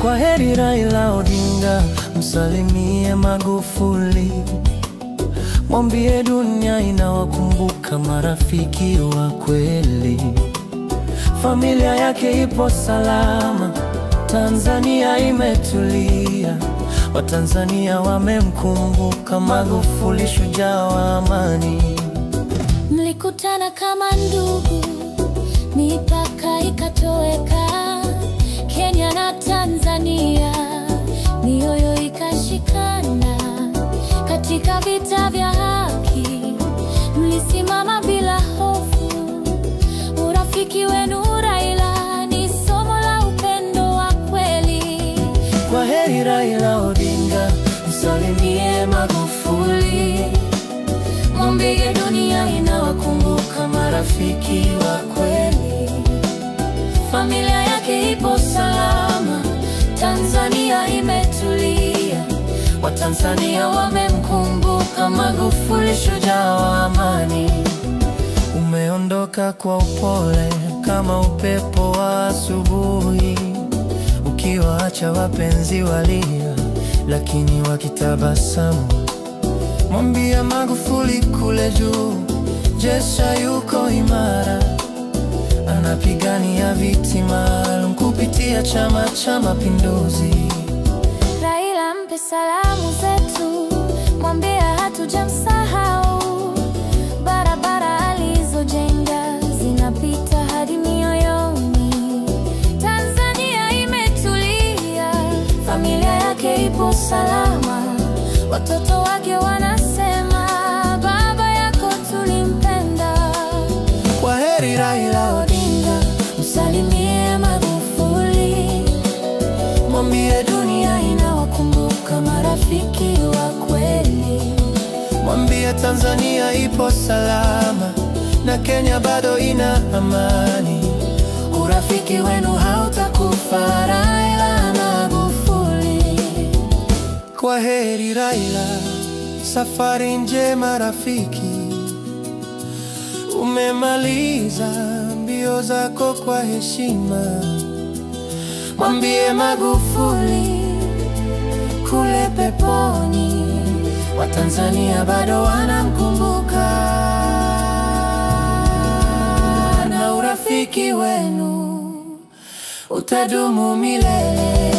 Kwaheri Raila Odinga, msalimie Magufuli. Mwambie dunia inawakumbuka marafiki wa kweli. Familia yake ipo salama, Tanzania imetulia. Watanzania wamemkumbuka Magufuli, shujaa wa amani. Mlikutana kama ndugu, mipaka ikatoweka. Kenya na Tanzania, mioyo ikashikana. Katika vita vya haki, mlisimama bila hofu. Urafiki wenu Raila ni somo la upendo wa kweli. Kwaheri Raila Odinga, msalimie Magufuli. Mwambie dunia inawakumbuka marafiki wa kweli. Familia yake ipo salama, Tanzania imetulia. Watanzania wamemkumbuka Magufuli, shujaa wa amani. Umeondoka kwa upole kama upepo wa asubuhi, ukiwaacha wapenzi walia, lakini wakitabasamu. Mwambie Magufuli kule juu, jeshi yuko imara. Anapigania viti maalum kupitia Chama cha Mapinduzi. Raila, mpe salamu zetu, mwambie hatujamsahau. Barabara alizojenga zinapita hadi mioyoni. Tanzania imetulia, familia yake ipo salama. Watoto wake wanasema baba yako tulimpenda. Kwaheri Raila Odinga, msalimie Magufuli. mwambie Dunia inawakumbuka marafiki wa kweli. Mwambie Tanzania ipo salama na Kenya bado ina amani. Urafiki wenu hautakufa, Raila na Magufuli. Kwaheri Raila, safari njema rafiki. Umemaliza mbio zako kwa heshima. Mwambie Magufuli kule peponi, Watanzania bado wanamkumbuka. Na urafiki wenu utadumu milele.